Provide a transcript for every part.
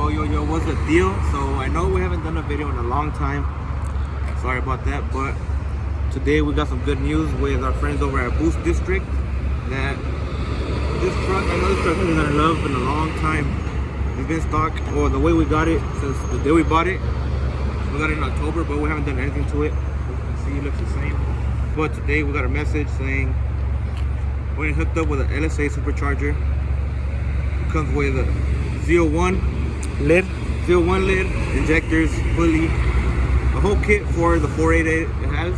Yo, what's the deal? So I know we haven't done a video in a long time. Sorry about that, but today we got some good news with our friends over at Boost District that this truck, I know this truck has been in love in a long time. It's been stock, or the way we got it since the day we bought it. We got it in October, but we haven't done anything to it. As you can see, it looks the same. But today we got a message saying we're hooked up with an LSA supercharger. It comes with a 01 lid, injectors, pulley, the whole kit for the 488 it has.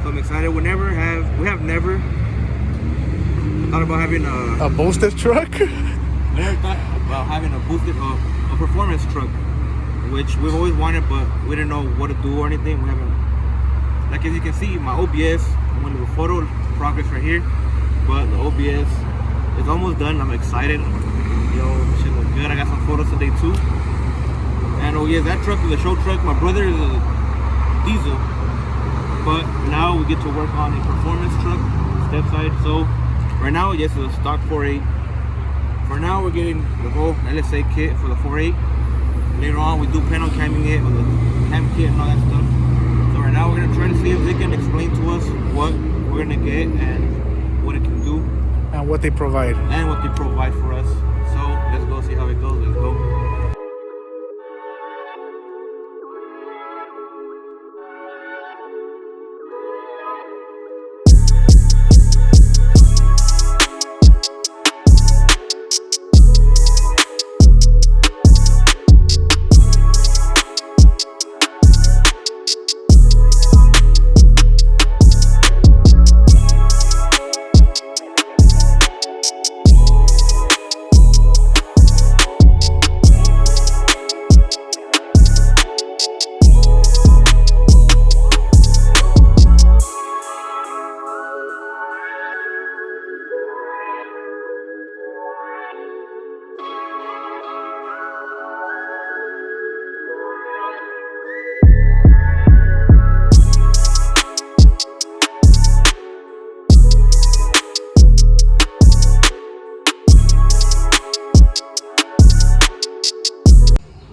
So I'm excited. We have never thought about having a boosted truck. Never thought about having a performance truck, which we've always wanted, but we didn't know what to do or anything. We haven't, like as you can see, my OBS, I'm gonna do a photo progress right here, but the OBS is almost done. I'm excited. Yo, this shit look good. I got some photos today too. And oh yeah, that truck is a show truck. My brother is a diesel, but now we get to work on a performance truck, Stepside. So right now, yes, it's a stock 4.8. For now, we're getting the whole LSA kit for the 4.8. Later on, we do plan on camming it with the cam kit and all that stuff. So right now, we're gonna try to see if they can explain to us what we're gonna get and what it can do. And what they provide. For us. So let's go see how it goes. Let's go.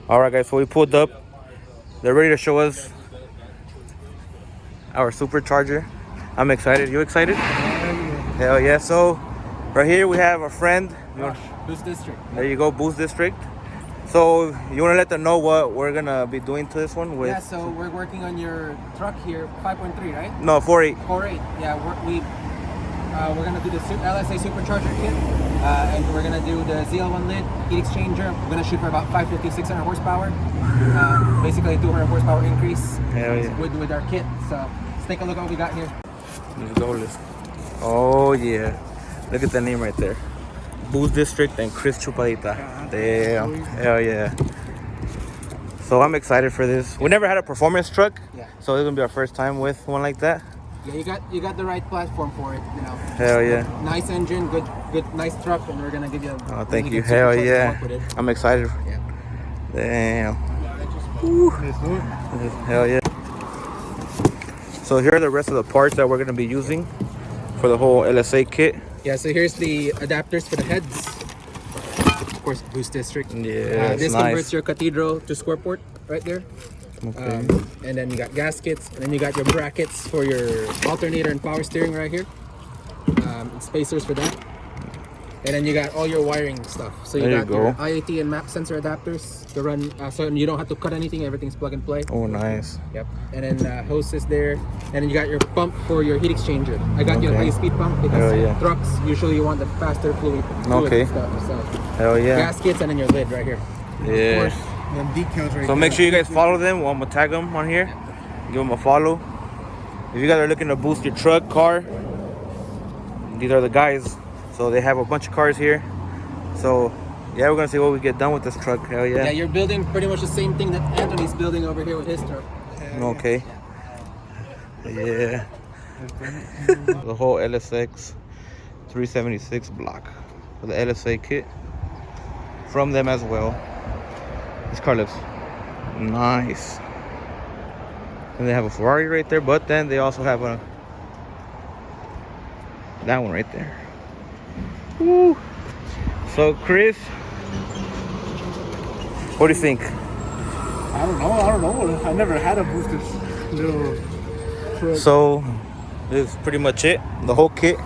Alright guys, so we pulled up. They're ready to show us our supercharger. I'm excited. You excited? Hell yeah. So right here we have our friend. Boost District. There you go, Boost District. So you want to let them know what we're going to be doing to this one? Yeah, so we're working on your truck here, 5.3, right? No, 4.8. 4.8. Yeah, we're going to do the LSA supercharger kit. And we're going to do the ZL1 lid, heat exchanger. We're going to shoot for about 550, 600 horsepower. Basically a 200 horsepower increase. Hell yeah. with our kit. So let's take a look at what we got here. Let's go. Oh yeah. Look at the name right there. Boost District and Chris Chupadita. Damn. Hell yeah. So I'm excited for this. We never had a performance truck. Yeah. So it's going to be our first time with one like that. Yeah, you got the right platform for it, you know. Hell yeah. Nice engine, good, nice truck, and we're gonna give you. Oh, thank you. Hell yeah. I'm excited. Yeah. Damn. Woo. Hell yeah. So here are the rest of the parts that we're gonna be using for the whole LSA kit. Yeah. So here's the adapters for the heads. Of course, Boost District. Yeah. This nice. converts your cathedral to square port right there. Okay. And then you got gaskets, and then you got your brackets for your alternator and power steering right here. And spacers for that. And then you got all your wiring stuff. So you got your IAT and map sensor adapters to run, so you don't have to cut anything. Everything's plug and play. Oh, nice. Yep. And then hoses there. And then you got your pump for your heat exchanger. I got your high-speed pump because trucks usually you want the faster fluid and stuff. So hell yeah. Gaskets and then your lid right here. Yeah. Of course, them decals right so make sure you guys follow them. I'm gonna tag them on here. Give them a follow. If you guys are looking to boost your truck, car, these are the guys. So they have a bunch of cars here. So yeah, we're gonna see what we get done with this truck. Hell yeah. Yeah, you're building pretty much the same thing that Anthony's building over here with his truck. Okay. Yeah. The whole LSX 376 block for the LSA kit from them as well. This car looks nice. And they have a Ferrari right there, but then they also have that one right there. Woo. So Chris, What do you think? I don't know. I never had a boosted little truck. So this is pretty much it. The whole kit.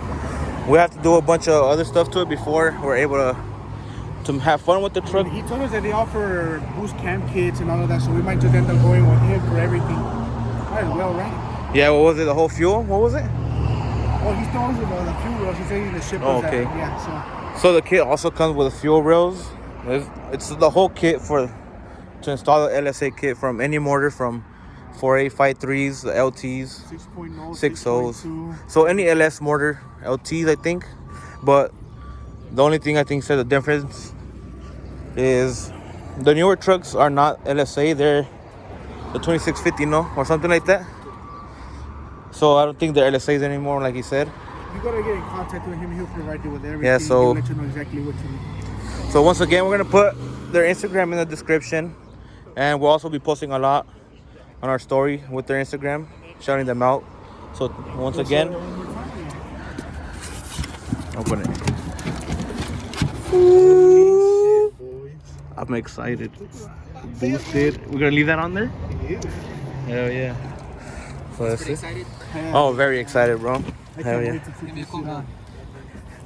We have to do a bunch of other stuff to it before we're able to have fun with the truck. He told us that they offer boost cam kits and all of that, so we might just end up going with him for everything. Might as well, right? Yeah, what was it? The whole fuel? What was it? Oh, he still owns the fuel rails. He said he's gonna ship us okay. that. Yeah, So the kit also comes with fuel rails. It's the whole kit to install the LSA kit from any motor from 4.853s, the LTs, 6.0, 6.0s. So any LS motor, LTs, I think. But the only thing I think said the difference is the newer trucks are not LSA. They're the 2650, no, or something like that. So I don't think they're LSAs anymore, like he said. You gotta get in contact with him. He'll provide you with everything. Yeah, so he'll let you know exactly what you need. So once again, we're gonna put their Instagram in the description, and we'll also be posting a lot on our story with their Instagram, shouting them out. So once again, open it. Ooh, I'm excited. Boosted. We're gonna leave that on there? Hell yeah. So that's it. Excited? Oh, very excited, bro. Hell yeah.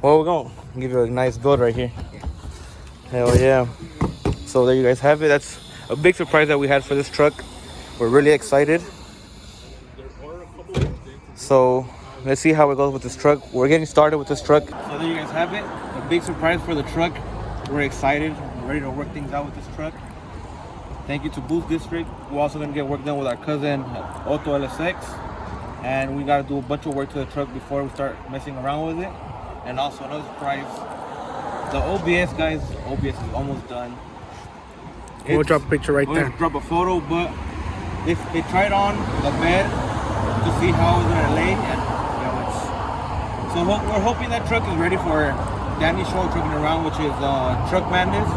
Well, we're gonna give you a nice build right here. Hell yeah. So there you guys have it. That's a big surprise that we had for this truck. We're really excited. So let's see how it goes with this truck. We're getting started with this truck. So there you guys have it. A big surprise for the truck. We're excited. We're ready to work things out with this truck. Thank you to Boost District. We're also gonna get work done with our cousin Otto LSX. And we gotta do a bunch of work to the truck before we start messing around with it. And also another surprise. The OBS, guys, OBS is almost done. We'll drop a picture right there. We'll drop a photo, but if they tried on the bed to see how it's gonna lay, and so we're hoping that truck is ready for Danny's show, Trucking Around, which is Trucking Madness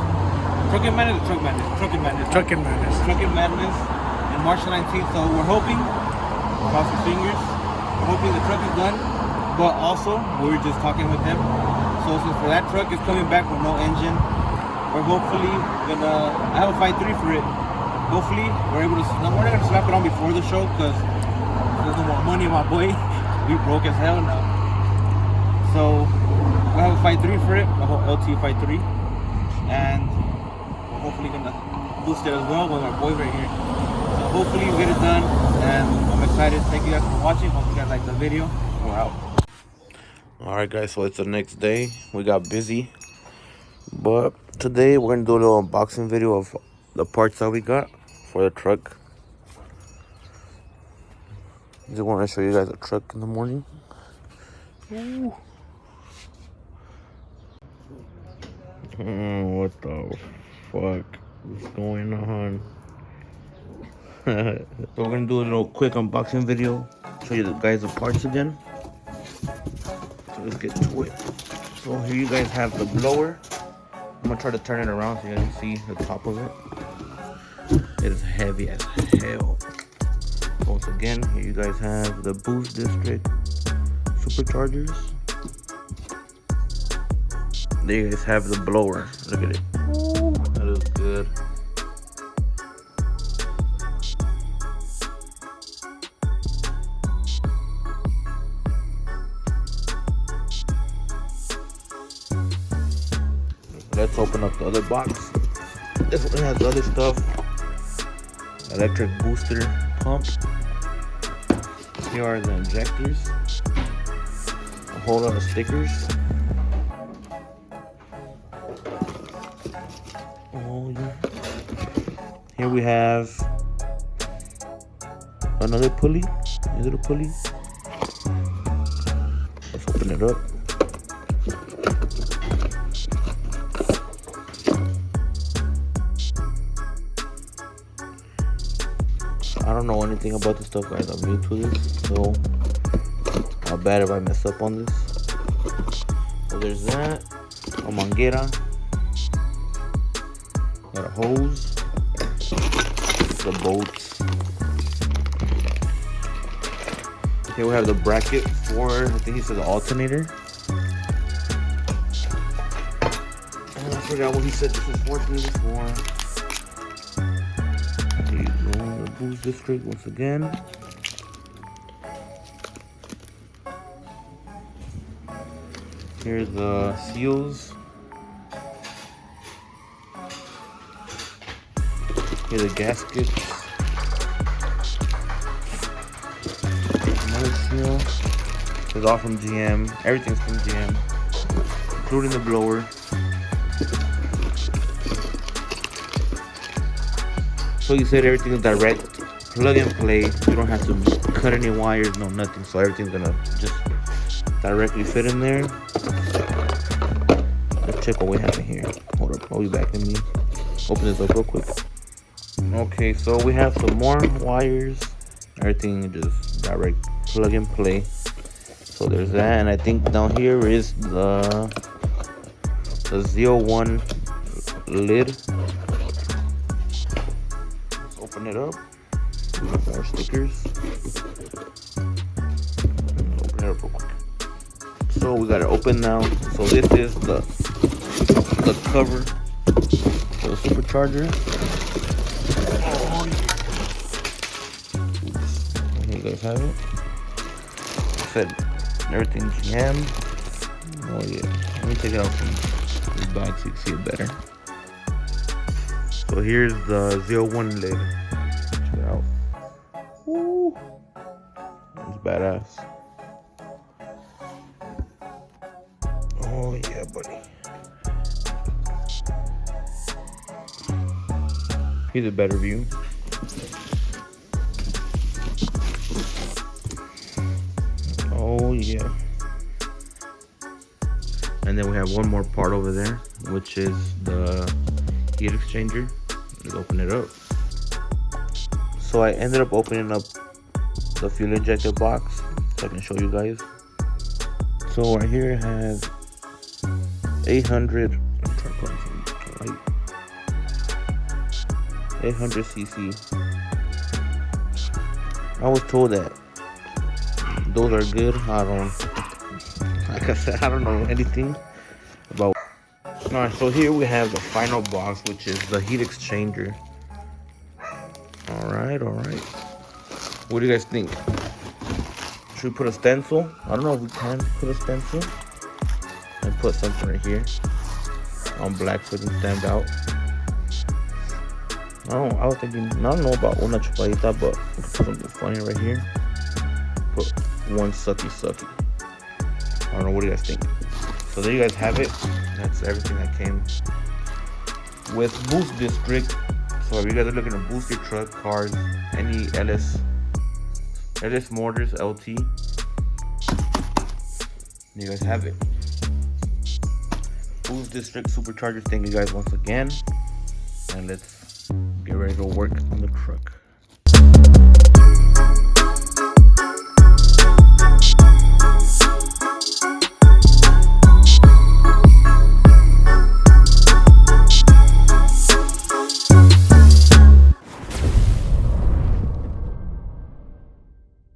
in March 19th. So we're hoping, cross your fingers, we're hoping the truck is done. But also, we were just talking with them. So since for that truck is coming back with no engine, we're hopefully gonna, I have a 5.3 for it. Hopefully we're able to, we're not gonna slap it on before the show because there's no more money, my boy. We broke as hell now. So we have a 5.3 for it, a whole LT 5.3. And we're hopefully gonna boost it as well with our boys right here. So hopefully we get it done, and I'm excited. Thank you guys for watching. Hope you guys liked the video. We're out. Alright guys, so it's the next day. We got busy, but today we're gonna do a little unboxing video of the parts that we got for the truck. Just want to show you guys the truck in the morning. Ooh. What the fuck is going on? So we're gonna do a little quick unboxing video, show you the guys the parts again. So let's get to it. So here you guys have the blower. I'm gonna try to turn it around so you guys can see the top of it. It is heavy as hell. Once again, here you guys have the Boost District superchargers. There you guys have the blower. Look at it. Ooh, that is good. Let's open up the other box. This one has other stuff. Electric booster pump. Here are the injectors. A whole lot of stickers. Oh yeah. Here we have another pulley. A little pulley. Let's open it up. I don't know anything about this stuff, guys. I'm new to this, so how bad if I mess up on this. So there's that. A manguera. Got a hose. The bolts. Here we have the bracket for, I think he said the alternator. And I forgot what he said this was for. boost district once again. Here's the seals. Here are the gaskets. Another seal. It's all from GM. Everything's from GM, including the blower. So you said everything is direct, plug and play. You don't have to cut any wires, no nothing. So everything's gonna just directly fit in there. Let's check what we have in here. Hold up, I'll be back. Let me open this up real quick. Okay, so we have some more wires. Everything just direct plug and play. So there's that, and I think down here is the 01 lid. Let's open it up. More stickers. Open it up real quick. So we got it open now. So this is the cover for the supercharger. Here you guys have it. I said everything's jammed. Oh yeah. Let me take it out from the bag so you can see it better. So here's the 01 lid. Check it out. Woo! It's badass. Oh yeah, buddy. Here's a better view. Oh yeah. And then we have one more part over there, which is the heat exchanger. Let's open it up. So I ended up opening up the fuel injector box so I can show you guys. So right here it has 800 cc. I was told that those are good. Like I said, I don't know anything about. Alright, so here we have the final box, which is the heat exchanger. Alright. What do you guys think? Should we put a stencil? I don't know if we can put a stencil. And put something right here on black so it can stand out. I was thinking, I don't know about una chupadita, but put something funny right here. Put one sucky. I don't know, what do you guys think? So there you guys have it. That's everything that came with Boost District. So if you guys are looking to boost your truck, cars, any LS Motors LT, you guys have it. Boost District Supercharger. Thank you guys once again, and let's get ready to work on the truck.